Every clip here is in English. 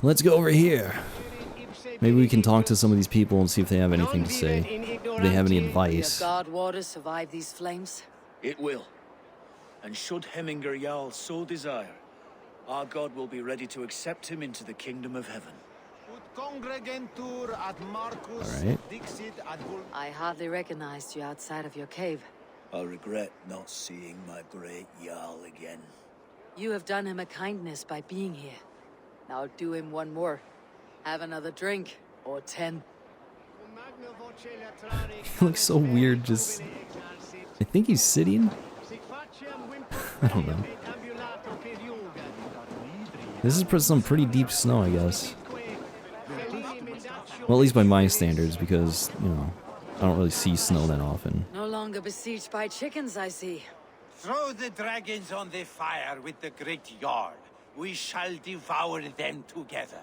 Let's go over here. Maybe we can talk to some of these people and see if they have anything to say. If they have any advice. Will God water survive these flames? It will. And should Hemminger Jarl so desire, our God will be ready to accept him into the kingdom of heaven. Alright. I hardly recognized you outside of your cave. I regret not seeing my great Jarl again. You have done him a kindness by being here. Now do him one more. Have another drink, or 10. He looks so weird, just... I think he's sitting? I don't know. This is some pretty deep snow, I guess. Well, at least by my standards, because, you know, I don't really see snow that often. No longer besieged by chickens, I see. Throw the dragons on the fire with the great Jarl. We shall devour them together.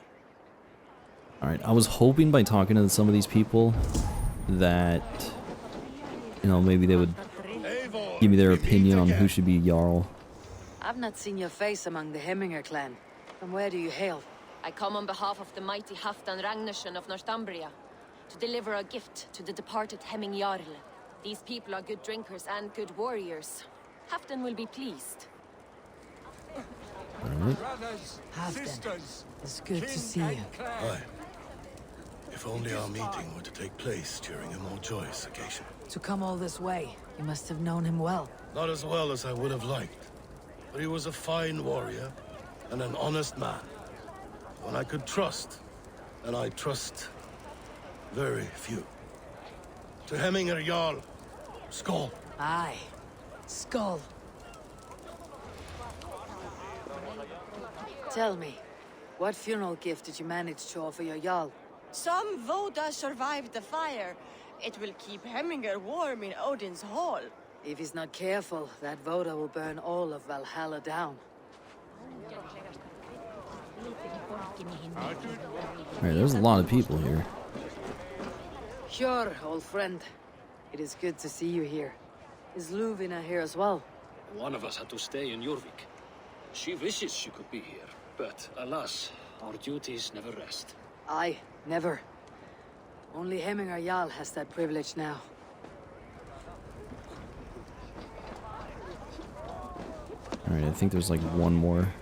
Alright, I was hoping by talking to some of these people that, you know, maybe they would give me their opinion on who should be Jarl. I've not seen your face among the Hemminger clan. From where do you hail? I come on behalf of the mighty Halfdan Ragnarsson of Northumbria to deliver a gift to the departed Hemming Jarl. These people are good drinkers and good warriors. Halfdan will be pleased. Halfdan, it's good to see you. Hi. If only our meeting were to take place during a more joyous occasion. To come all this way, you must have known him well. Not as well as I would have liked, but he was a fine warrior and an honest man. One I could trust, and I trust very few. To Hemminger Jarl, Skull. Aye, Skull. Tell me, what funeral gift did you manage to offer your Jarl? Some Voda survived the fire. It will keep Hemminger warm in Odin's hall. If he's not careful, that Voda will burn all of Valhalla down. Alright, there's a lot of people here. Sure, old friend. It is good to see you here. Is Luvina here as well? One of us had to stay in Jorvik. She wishes she could be here, but alas, our duties never rest. Aye, never. Only Hemminger Jarl has that privilege now. Alright, I think there's like one more.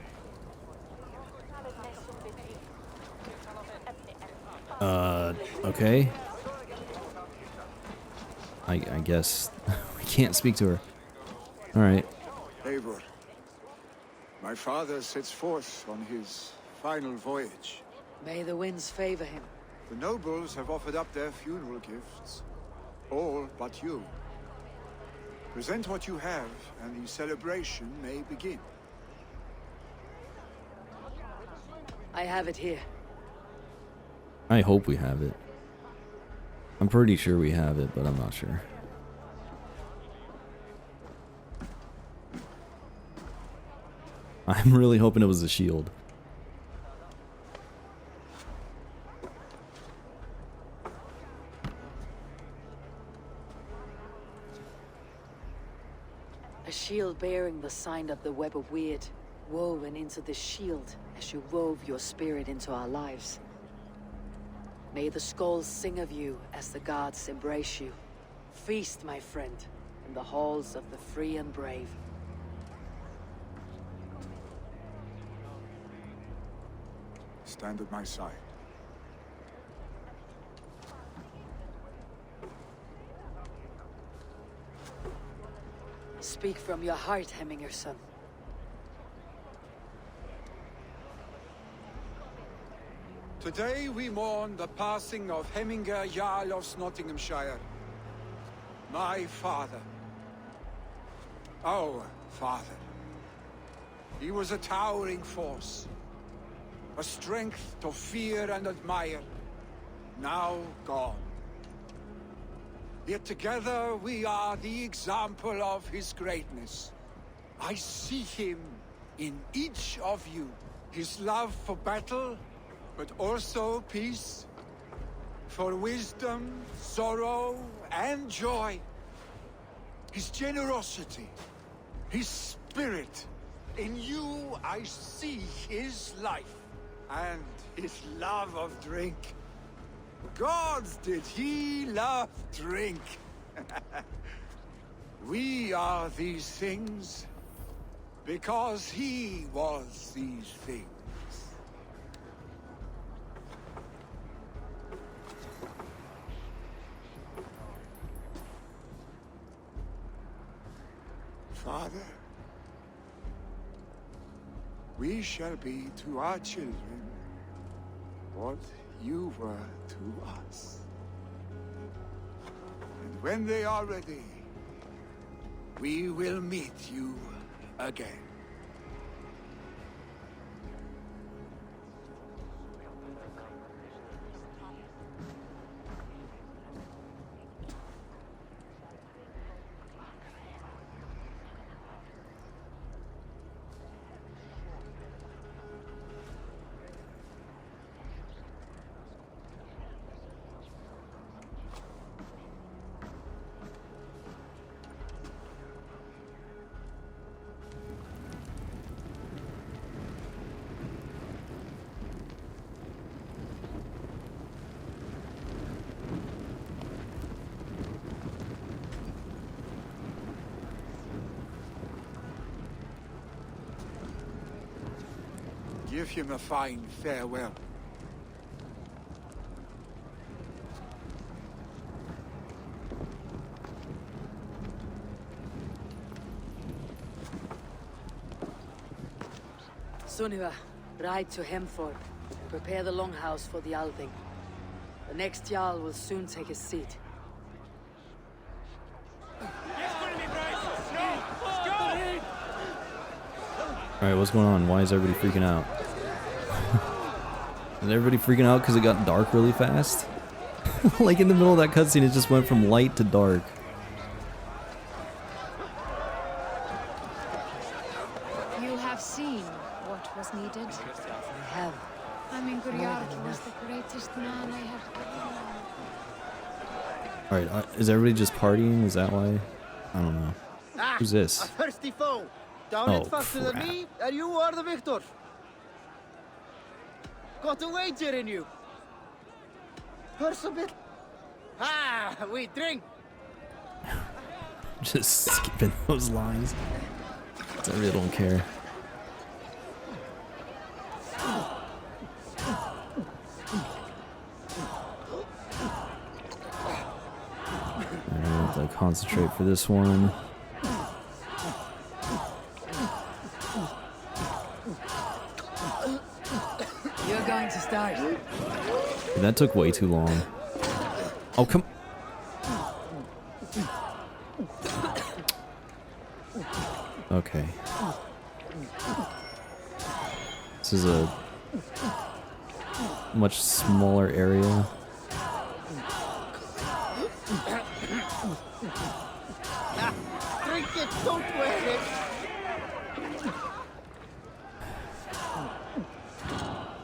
Okay. I guess we can't speak to her. Alright. Eivor, my father sets forth on his final voyage. May the winds favor him. The nobles have offered up their funeral gifts. All but you. Present what you have, and the celebration may begin. I have it here. I hope we have it. I'm pretty sure we have it, but I'm not sure. I'm really hoping it was a shield. A shield bearing the sign of the web of weird, woven into the shield as you wove your spirit into our lives. May the skulls sing of you as the gods embrace you. Feast, my friend, in the halls of the free and brave. Stand at my side. Speak from your heart, Hemminger son. Today we mourn the passing of Hemminger Jarl of Nottinghamshire. My father. Our father. He was a towering force. A strength to fear and admire. Now gone. Yet together we are the example of his greatness. I see him in each of you. His love for battle, but also peace. For wisdom, sorrow, and joy. His generosity, his spirit. In you I see his life. and his love of drink. Gods, did he love drink? We are these things because he was these things. Father, we shall be to our children what you were to us. And when they are ready, we will meet you again. Give him a fine farewell. Sunniva, ride to Hemford. Prepare the longhouse for the Althing. The next Jarl will soon take his seat. Alright, what's going on? Why is everybody freaking out? Is everybody freaking out because it got dark really fast? Like in the middle of that cutscene, it just went from light to dark. You have seen what was needed. I have. Jarl was the greatest man I have ever known. Alright, is everybody just partying? Is that why? I don't know. Who's this? A thirsty foe. Down Oh, it faster than crap. me, and you are the victor. Got a wager in you. Curse a bit. Ah, we drink. Just skipping those lines. I really don't care. I have to concentrate for this one. You're going to start. That took way too long. Oh, come. Okay. This is a much smaller area. Drink it, don't wear it.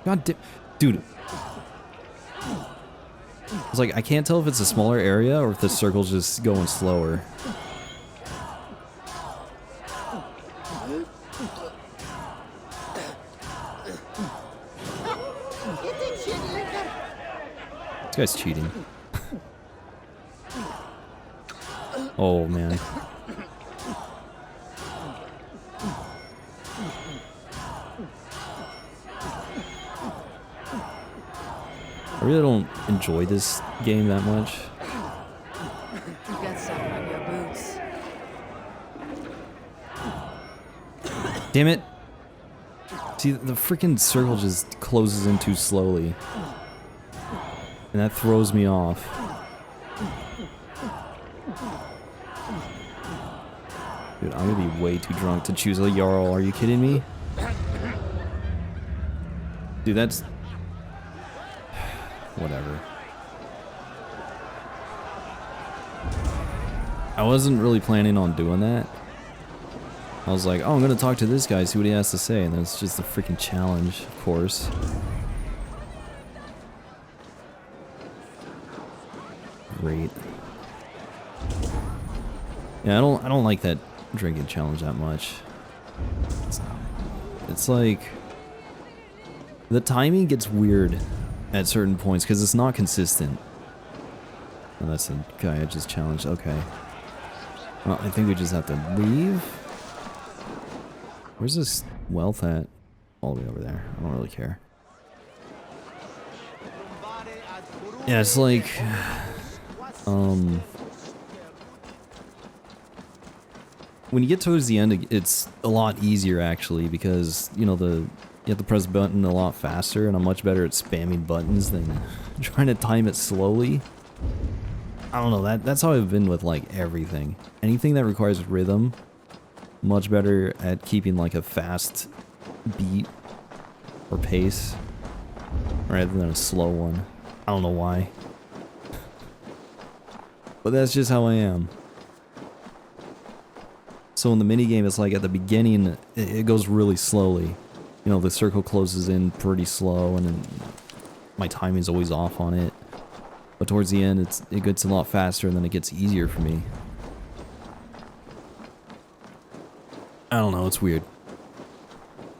God damn. Dude. It's like, I can't tell if it's a smaller area or if the circle's just going slower. This guy's cheating. Oh, man. I really don't enjoy this game that much. You got something on your boots. Damn it. See, the freaking circle just closes in too slowly. And that throws me off. Dude, I'm gonna be way too drunk to choose a Jarl. Are you kidding me? Dude, that's... Whatever. I wasn't really planning on doing that. I was like, oh, I'm gonna talk to this guy, see what he has to say, and then it's just a freaking challenge, of course. Great. Yeah, I don't like that drinking challenge that much. It's like The timing gets weird at certain points because it's not consistent. Oh, that's the guy I just challenged. Okay. Well, I think we just have to leave. Where's this wealth at? All the way over there. I don't really care. Yeah, it's like... when you get towards the end, it's a lot easier actually because, you know, you have to press button a lot faster and I'm much better at spamming buttons than trying to time it slowly. I don't know, that's how I've been with like everything. Anything that requires rhythm, much better at keeping like a fast beat or pace rather than a slow one. I don't know why. But that's just how I am. So in the minigame, it's like at the beginning, it goes really slowly. You know, the circle closes in pretty slow and then my timing's always off on it. But towards the end, it gets a lot faster and then it gets easier for me. I don't know, it's weird.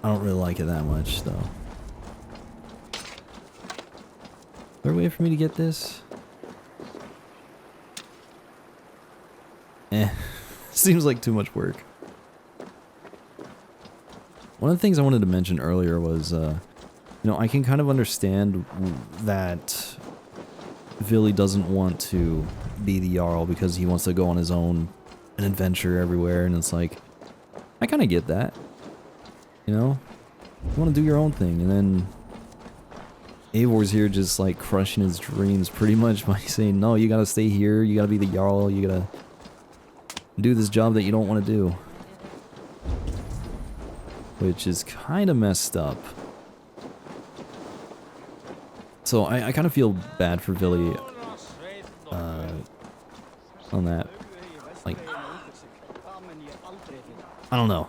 I don't really like it that much, though. Is there a way for me to get this? Seems like too much work. One of the things I wanted to mention earlier was, you know, I can kind of understand that Vili doesn't want to be the Jarl because he wants to go on his own an adventure everywhere, and it's like, I kind of get that. You know? You want to do your own thing, and then Eivor's here just like crushing his dreams pretty much by saying, no, you gotta stay here, you gotta be the Jarl, you gotta do this job that you don't want to do. Which is kind of messed up. So I kind of feel bad for Vili on that. Like, I don't know.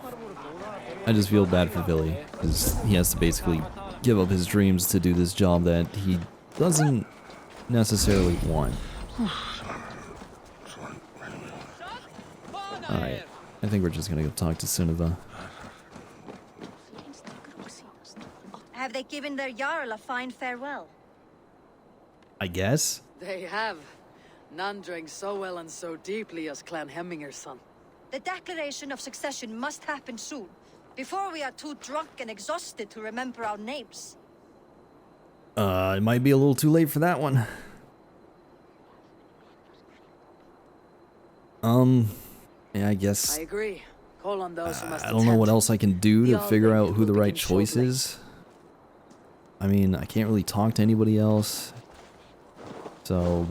I just feel bad for Vili because he has to basically give up his dreams to do this job that he doesn't necessarily want. Alright, I think we're just gonna go talk to Sunniva. Have they given their Jarl a fine farewell? I guess? They have. None drank so well and so deeply as Clan Hemminger's son. The declaration of succession must happen soon, before we are too drunk and exhausted to remember our names. It might be a little too late for that one. Yeah, I guess. I agree. Call on those who must I don't know what attend. else I can do to The figure Almighty out who the will right begin choice shortly. is. I mean, I can't really talk to anybody else. So,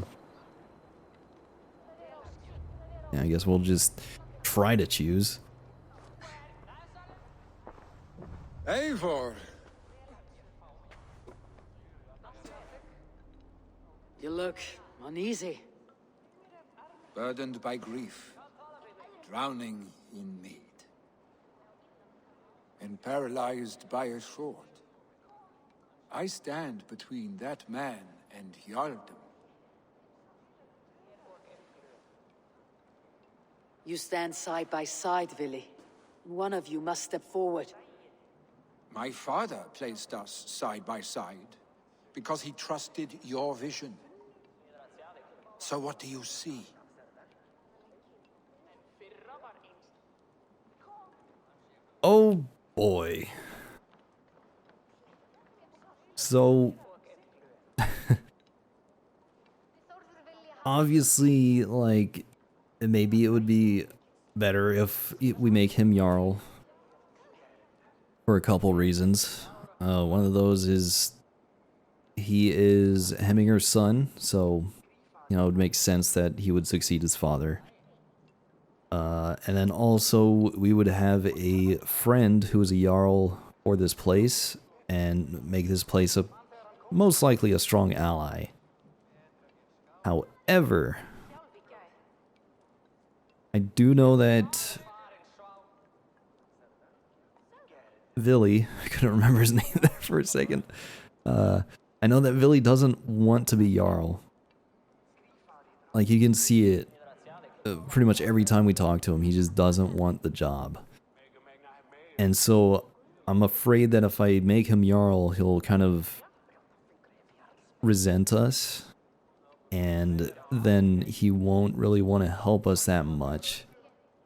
yeah, I guess we'll just try to choose. Eivor! You look uneasy. Burdened by grief, drowning in mead, and paralyzed by a sword. I stand between that man and Jarldom. You stand side by side, Vili. One of you must step forward. My father placed us side by side because he trusted your vision. So what do you see? Oh boy. So obviously, like, maybe it would be better if we make him Jarl for a couple reasons. One of those is he is Hemminger's son, so, you know, it would make sense that he would succeed his father. And then also, we would have a friend who is a Jarl for this place, and make this place most likely a strong ally. However, I do know that Vili, I couldn't remember his name there for a second. I know that Vili doesn't want to be Jarl. Like, you can see it pretty much every time we talk to him. He just doesn't want the job. And so I'm afraid that if I make him Jarl, he'll kind of resent us, and then he won't really want to help us that much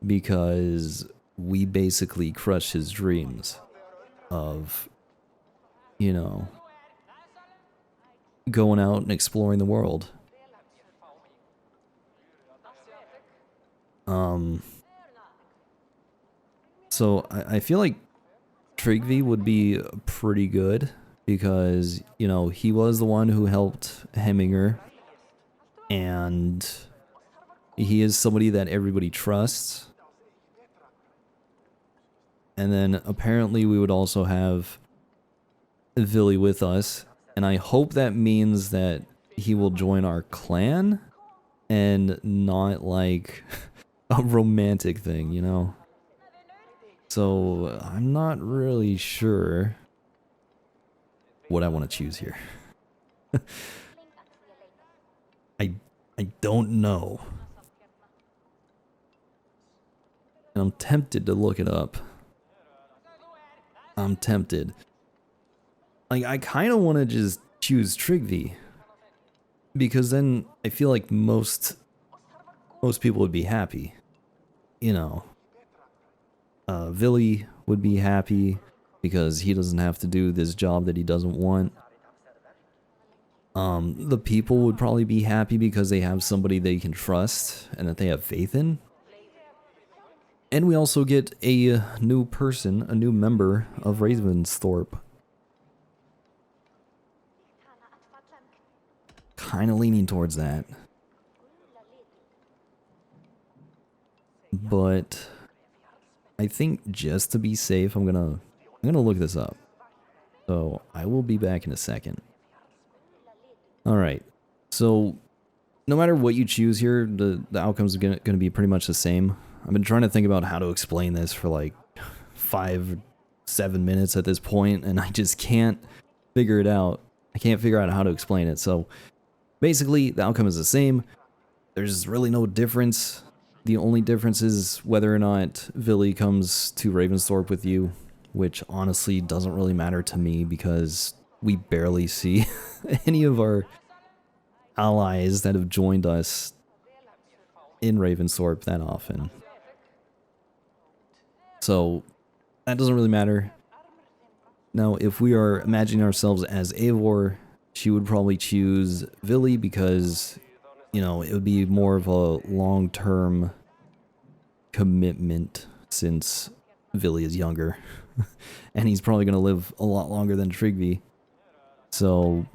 because we basically crush his dreams of, you know, going out and exploring the world. So I feel like Tryggvi would be pretty good because, you know, he was the one who helped Hemminger, and he is somebody that everybody trusts. And then apparently we would also have Vili with us, and I hope that means that he will join our clan and not like a romantic thing, you know? So I'm not really sure what I want to choose here. I don't know. And I'm tempted to look it up. I'm tempted. Like, I kind of want to just choose Tryggvi, because then I feel like most people would be happy. You know, Vili would be happy because he doesn't have to do this job that he doesn't want. The people would probably be happy because they have somebody they can trust and that they have faith in. And we also get a new person, a new member of Ravensthorpe. Kind of leaning towards that. But I think just to be safe, I'm gonna look this up. So I will be back in a second. Alright, so no matter what you choose here, the outcomes are gonna be pretty much the same. I've been trying to think about how to explain this for like 5-7 minutes at this point, and I just can't figure it out. I can't figure out how to explain it. So basically, the outcome is the same. There's really no difference. The only difference is whether or not Vili comes to Ravensthorpe with you, which honestly doesn't really matter to me because we barely see any of our allies that have joined us in Ravensthorpe that often. So that doesn't really matter. Now, if we are imagining ourselves as Eivor, she would probably choose Vili because, you know, it would be more of a long-term commitment since Vili is younger. And he's probably going to live a lot longer than Tryggvi. So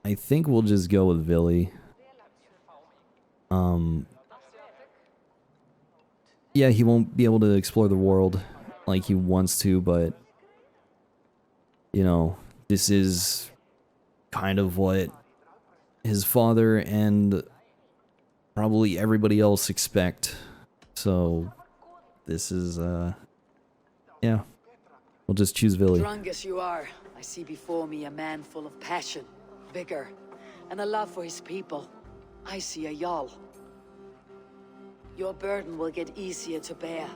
I think we'll just go with Vili. Yeah, he won't be able to explore the world like he wants to, but, you know, this is kind of what his father and probably everybody else expect. So this is, yeah, we'll just choose Vili. Drunk as you are, I see before me a man full of passion, vigor, and a love for his people. I see a Jarl. Your burden will get easier to bear.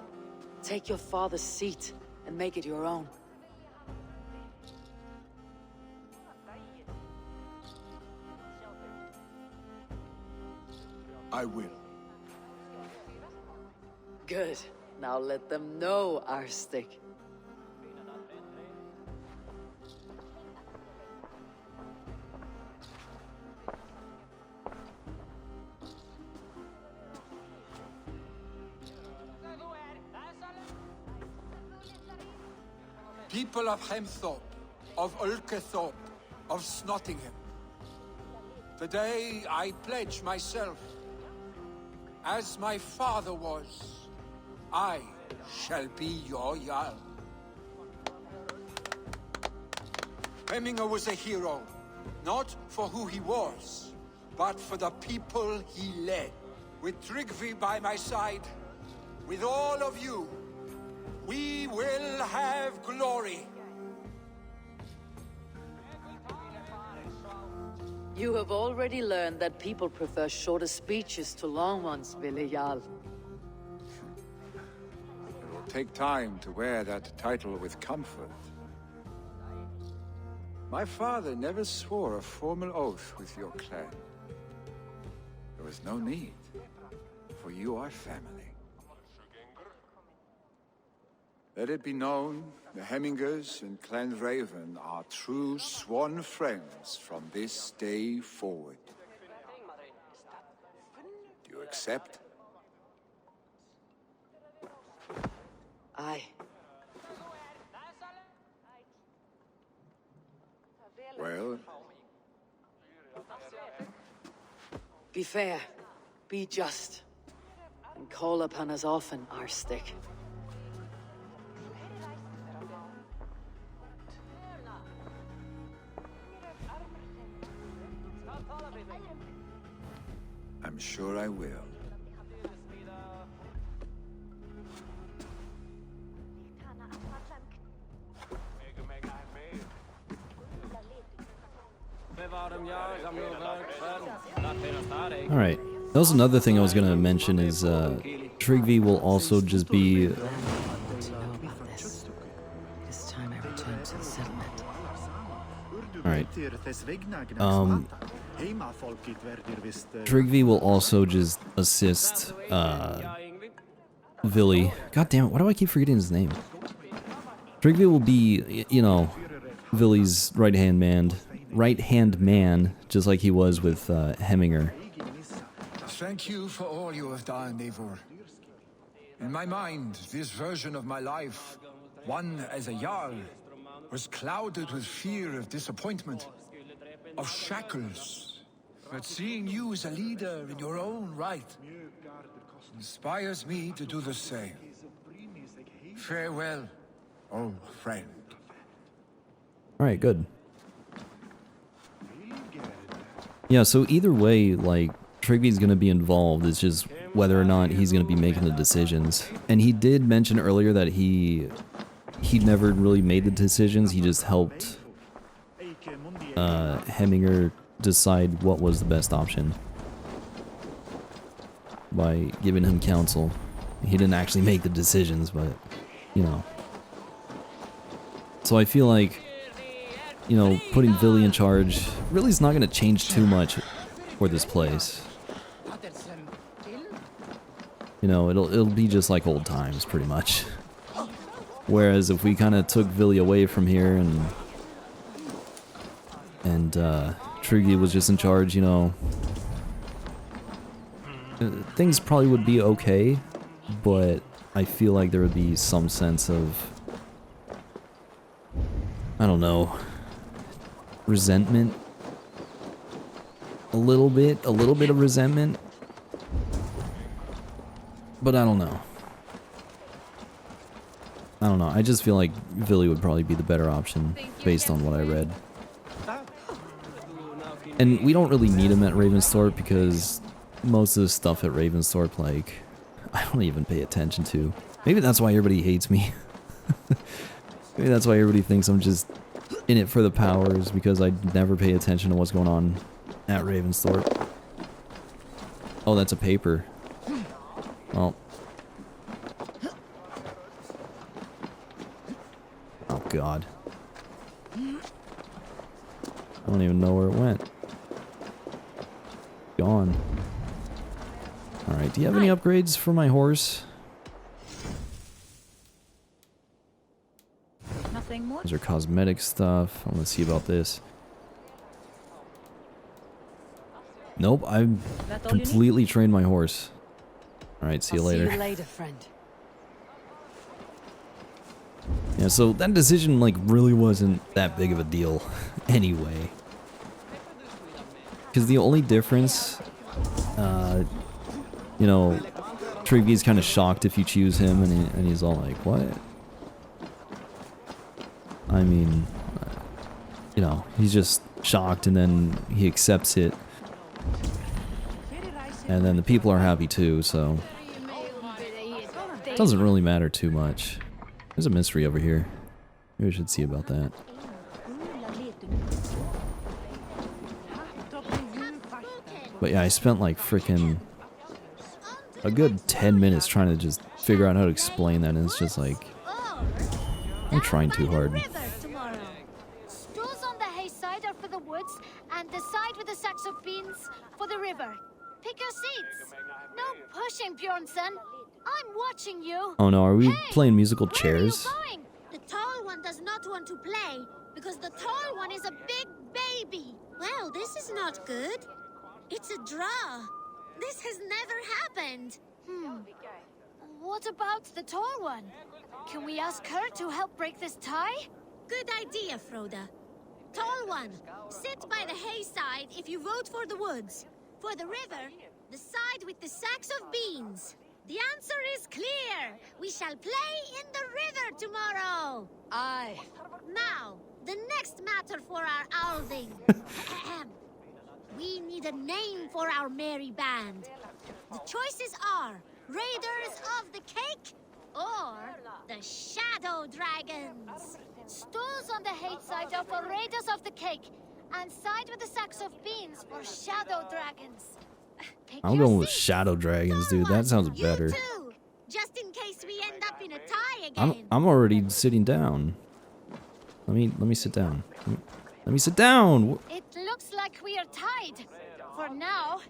Take your father's seat and make it your own. I will. Good. Now let them know our stick. People of Hemthorpe, of Ulkethorpe, of Snottingham. Today I pledge myself. As my father was, I shall be your Jarl. Hemminger was a hero, not for who he was, but for the people he led. With Tryggvi by my side, with all of you, we will have glory. You have already learned that people prefer shorter speeches to long ones, Vili Jarl. It will take time to wear that title with comfort. My father never swore a formal oath with your clan. There was no need, for you are family. Let it be known, the Hemmingers and Clan Raven are true sworn friends from this day forward. Do you accept? Aye. Well, Be fair, be just, and call upon us often, Arstick. I'm sure I will. Alright. That was another thing I was gonna mention is Trigvi will also just be This time I return to the settlement. Alright. Trigvi will also just assist Vili. God damn it, why do I keep forgetting his name? Trigvi will be, you know, Vili's right-hand man, just like he was with Hemminger. Thank you for all you have done, Eivor. In my mind, this version of my life, one as a Jarl, was clouded with fear of disappointment, of shackles. But seeing you as a leader in your own right inspires me to do the same. Farewell, old friend. Alright, good. Yeah, so either way, like, Trigvi's gonna be involved, it's just whether or not he's gonna be making the decisions. And he did mention earlier that he never really made the decisions, he just helped Hemminger decide what was the best option by giving him counsel. He didn't actually make the decisions, but, you know. So I feel like, you know, putting Vili in charge really is not going to change too much for this place. You know, it'll be just like old times, pretty much. Whereas if we kind of took Vili away from here and Trigvi was just in charge, you know, things probably would be okay, but I feel like there would be some sense of, I don't know, resentment. A little bit of resentment. But I don't know. I just feel like Vili would probably be the better option based on what I read. And we don't really need him at Ravensthorpe because most of the stuff at Ravensthorpe, like, I don't even pay attention to. Maybe that's why everybody hates me. Maybe that's why everybody thinks I'm just in it for the powers, because I never pay attention to what's going on at Ravensthorpe. Oh, that's a paper. Well. Oh, God. I don't even know where it went. Gone. Alright, do you have any upgrades for my horse? Nothing more. These are cosmetic stuff. I want to see about this. Nope, I've completely trained my horse. Alright, see you later. See you later, friend. Yeah, so that decision, like, really wasn't that big of a deal anyway. Because the only difference, you know, Trigvi's kind of shocked if you choose him, and he's all like, what? I mean, you know, he's just shocked, and then he accepts it. And then the people are happy too, so it doesn't really matter too much. There's a mystery over here. Maybe we should see about that. But yeah, I spent like frickin' a good 10 minutes trying to just figure out how to explain that, and it's just like I'm trying too hard. Stools on the hay side are for the woods, and the side with the sacks of beans for the river. Pick your seats. No pushing, Bjornsson. I'm watching you. Oh no, are we Hey, playing musical where are you chairs? going? The tall one does not want to play because the tall one is a big baby. Well, this is not good. It's a draw. This has never happened. What about the tall one? Can we ask her to help break this tie? Good idea, Froda. Tall one, sit by the hay side if you vote for the woods. For the river, the side with the sacks of beans. The answer is clear. We shall play in the river tomorrow. Aye. Now, the next matter for our outing. We need a name for our merry band. The choices are Raiders of the Cake or the Shadow Dragons. Stools on the hay side are for Raiders of the Cake, and side with the sacks of beans for Shadow Dragons. Pick I'm your going with seats. Shadow Dragons, dude. That sounds better. You too, just in case we end up in a tie again. I'm already sitting down. Let me sit down. Let me sit down. It looks like we are tied. For now.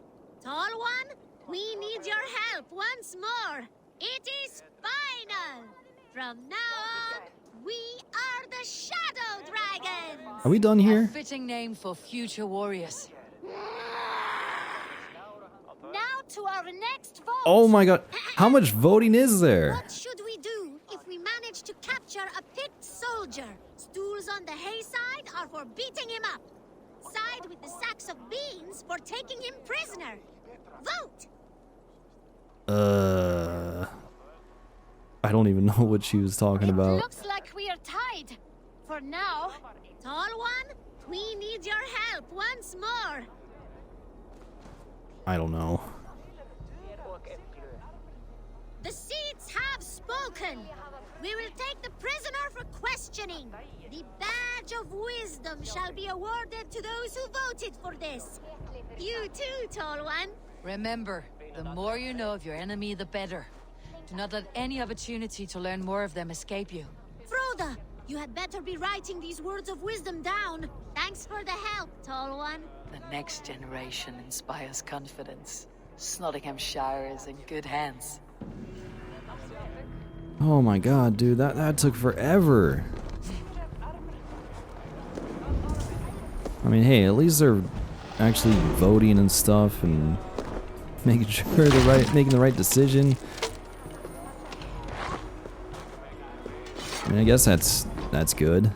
Tall one, we need your help once more. It is final. From now on, we are the Shadow Dragons. Are we done A here? fitting name for future warriors. Now to our next vote. Oh my god. How much voting is there? What should we do if we manage to capture a picked soldier? Stools on the hay side are for beating him up. Side with the sacks of beans for taking him prisoner. Vote! I don't even know what she was talking about. Looks like we are tied. For now. Tall one, we need your help once more. I don't know. The seats have spoken. We will take the prisoner for questioning. The badge of wisdom shall be awarded to those who voted for this. You too, tall one. Remember, the more you know of your enemy, the better. Do not let any opportunity to learn more of them escape you. Froda, you had better be writing these words of wisdom down. Thanks for the help, tall one. The next generation inspires confidence. Nottinghamshire is in good hands. Oh my god, dude, that took forever. I mean, hey, at least they're actually voting and stuff and making sure they're making the right decision. I mean, I guess that's good.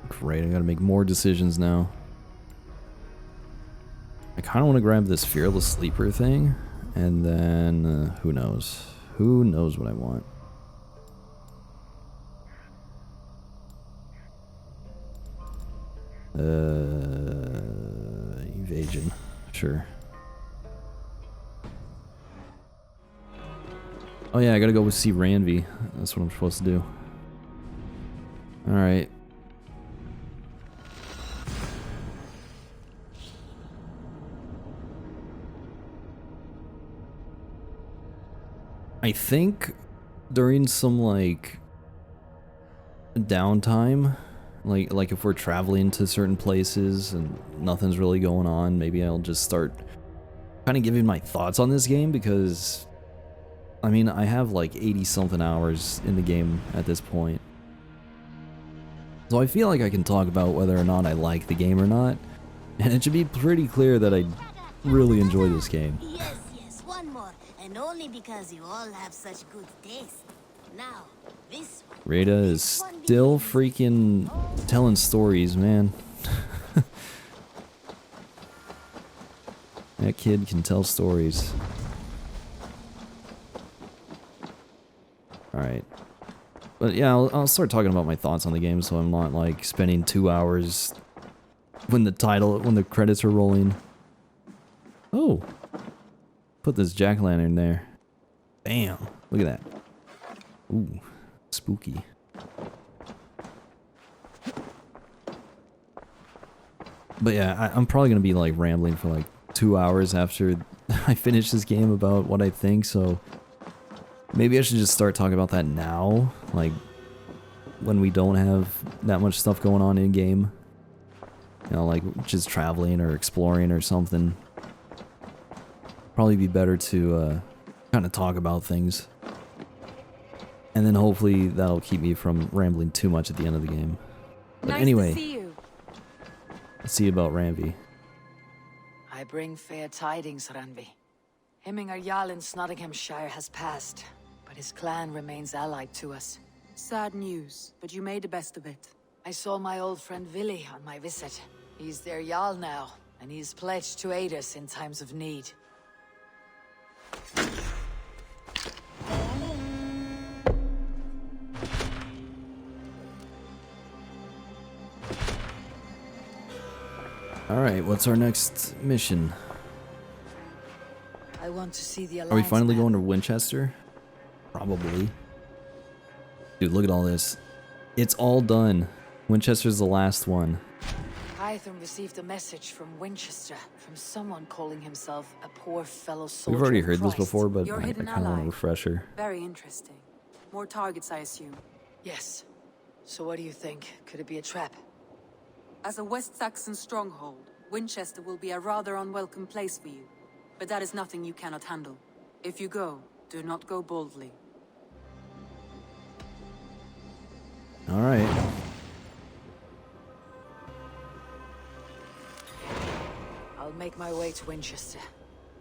Great, I gotta make more decisions now. I kind of want to grab this Fearless Sleeper thing, and then who knows? Who knows what I want? Evasion, sure. Oh yeah, I gotta go with see Ranvi. That's what I'm supposed to do. All right. I think during some like downtime, like if we're traveling to certain places and nothing's really going on, maybe I'll just start kind of giving my thoughts on this game, because I mean, I have like 80 something hours in the game at this point. So I feel like I can talk about whether or not I like the game or not, and it should be pretty clear that I really enjoy this game. Yes, one more. And only because you all have such good taste. Now, this one. Rada is still freaking telling stories, man. That kid can tell stories. Alright. But yeah, I'll start talking about my thoughts on the game, so I'm not like spending 2 hours when the credits are rolling. Oh! Put this jack-o'-lantern there. Bam! Look at that. Ooh, spooky. But yeah, I'm probably gonna be like rambling for like 2 hours after I finish this game about what I think, so maybe I should just start talking about that now, like when we don't have that much stuff going on in game. You know, like just traveling or exploring or something. Probably be better to kind of talk about things. And then hopefully that'll keep me from rambling too much at the end of the game. But Nice anyway, to see you. let's see about Ranvi. I bring fair tidings, Ranvi. Hemminger Jarl in Nottinghamshire has passed, but his clan remains allied to us. Sad news, but you made the best of it. I saw my old friend Willi on my visit. He's their Jarl now, and he's pledged to aid us in times of need. Alright, what's our next mission? I want to see the Are we Alliance finally map. going to Winchester? Probably. Dude, look at all this. It's all done. Winchester's the last one. Hytham received a message from Winchester, from someone calling himself a poor fellow soldier. We've already of heard this Christ. before, but Your I hidden kind of want a ally. refresher. Very interesting. More targets, I assume. Yes. So what do you think? Could it be a trap? As a West Saxon stronghold, Winchester will be a rather unwelcome place for you. But that is nothing you cannot handle. If you go, do not go boldly. Alright. I'll make my way to Winchester.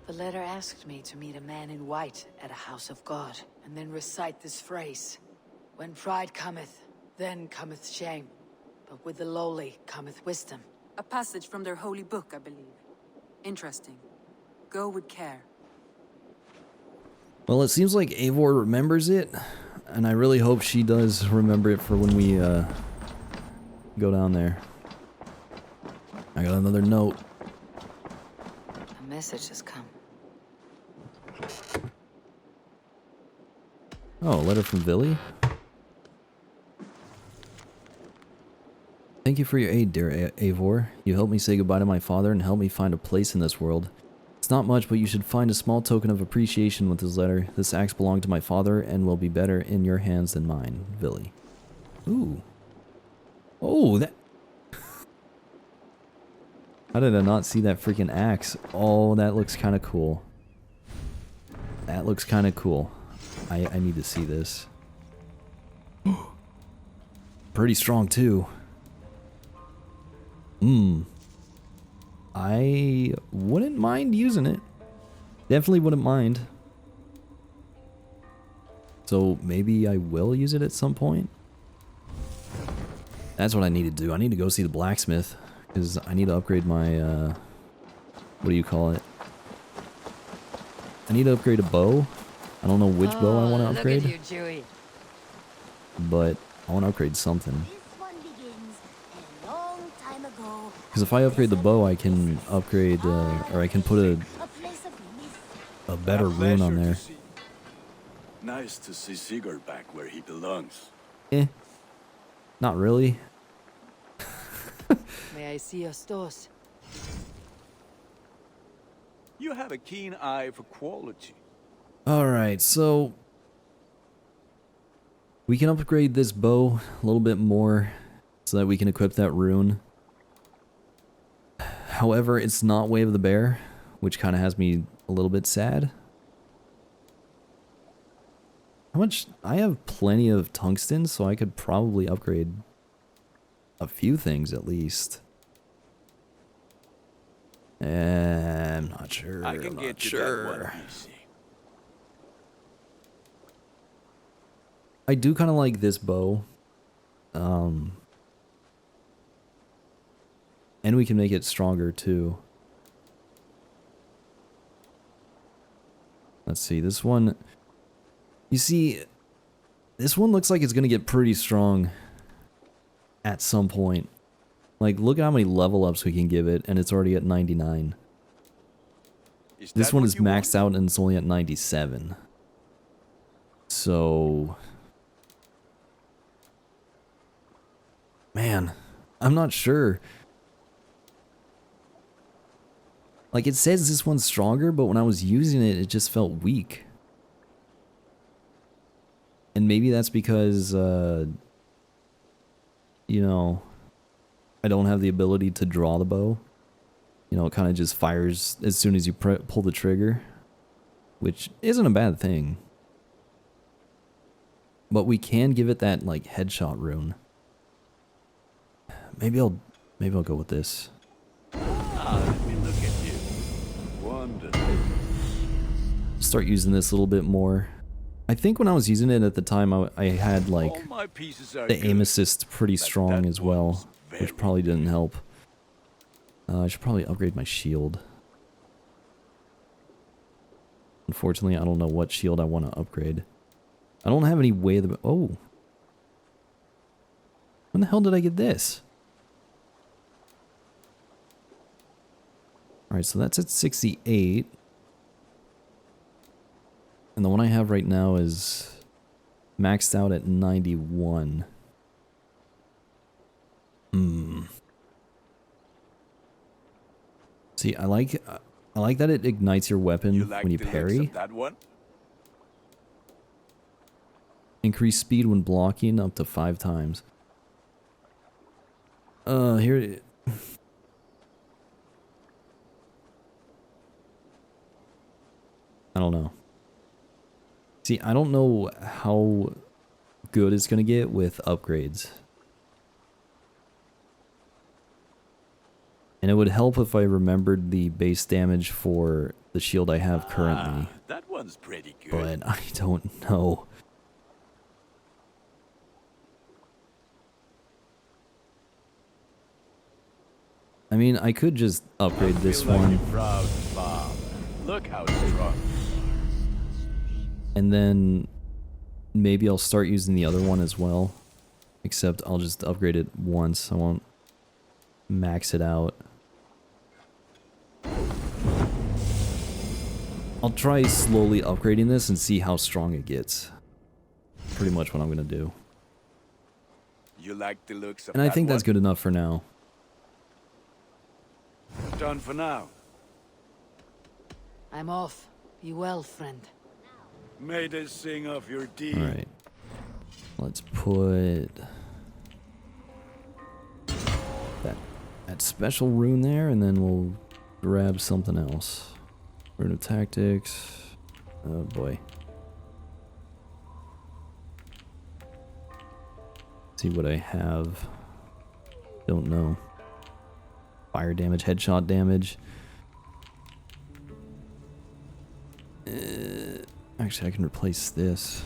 The letter asked me to meet a man in white at a house of God, and then recite this phrase. When pride cometh, then cometh shame. But with the lowly cometh wisdom. A passage from their holy book, I believe. Interesting. Go with care. Well, it seems like Eivor remembers it, and I really hope she does remember it for when we go down there. I got another note. A message has come. Oh, a letter from Villy? Thank you for your aid, dear Eivor. You helped me say goodbye to my father and helped me find a place in this world. It's not much, but you should find a small token of appreciation with this letter. This axe belonged to my father and will be better in your hands than mine, Villy. Ooh. Oh, that... How did I not see that freaking axe? Oh, that looks kind of cool. That looks kind of cool. I need to see this. Pretty strong, too. I wouldn't mind using it. Definitely wouldn't mind. So maybe I will use it at some point. That's what I need to do. I need to go see the blacksmith. Because I need to upgrade my, what do you call it? I need to upgrade a bow. I don't know which bow I want to upgrade. Look at you, Chewie. But I want to upgrade something. This one begins a long time ago. Because if I upgrade the bow, I can upgrade, or I can put A place of myth. a better rune on there. Nice to see Sigurd back where he belongs. Eh. Not really. May I see your stores? You have a keen eye for quality. Alright, so... we can upgrade this bow a little bit more so that we can equip that rune. However, it's not Wave of the Bear, which kind of has me a little bit sad. How much? I have plenty of tungsten, so I could probably upgrade a few things at least. I'm not sure. I can I'm get not you sure. that one easy. I do kind of like this bow. And we can make it stronger too. Let's see, this one... You see, this one looks like it's going to get pretty strong at some point. Like, look at how many level ups we can give it, and it's already at 99. This one is maxed out and it's only at 97. So... man, I'm not sure. Like, it says this one's stronger, but when I was using it, it just felt weak. And maybe that's because, you know, I don't have the ability to draw the bow. You know, it kind of just fires as soon as you pull the trigger, which isn't a bad thing. But we can give it that, like, headshot rune. Maybe I'll go with this. Ah, let me look at you. Wonderful. Start using this a little bit more. I think when I was using it at the time, I had, like, All my pieces are the aim good, assist pretty strong as well, which probably didn't help. I should probably upgrade my shield. Unfortunately, I don't know what shield I want to upgrade. I don't have any way of... Oh! When the hell did I get this? Alright, so that's at 68. And the one I have right now is maxed out at 91. See, I like that it ignites your weapon when you parry. That one? Increase speed when blocking up to 5 times. Here. I don't know. See, I don't know how good it's gonna get with upgrades. And it would help if I remembered the base damage for the shield I have currently. That one's pretty good. But I don't know. I mean, I could just upgrade this one. Proud father. Look how strong. And then maybe I'll start using the other one as well. Except I'll just upgrade it once. I won't max it out. I'll try slowly upgrading this and see how strong it gets. Pretty much what I'm gonna do. You like the looks of And I that think that's one? good enough for now. Done for now. I'm off. Be well, friend. May they sing of your deed. Alright. Let's put that special rune there, and then we'll grab something else. Rune of Tactics. Oh boy. See what I have. Don't know. Fire damage, headshot damage. Actually, I can replace this.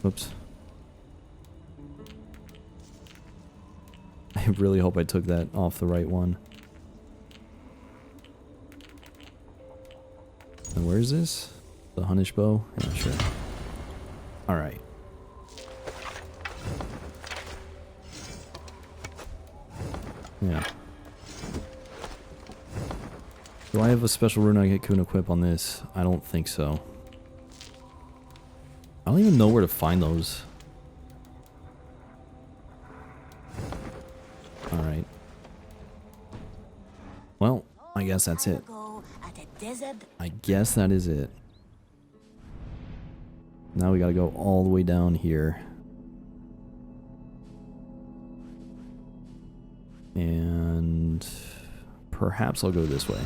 Whoops. I really hope I took that off the right one. And where is this? The Hunnish bow? Yeah, sure. Alright. Yeah. Do I have a special rune I can equip on this? I don't think so. I don't even know where to find those. Alright. Well, I guess that's it. I guess that is it. Now we gotta go all the way down here. And perhaps I'll go this way.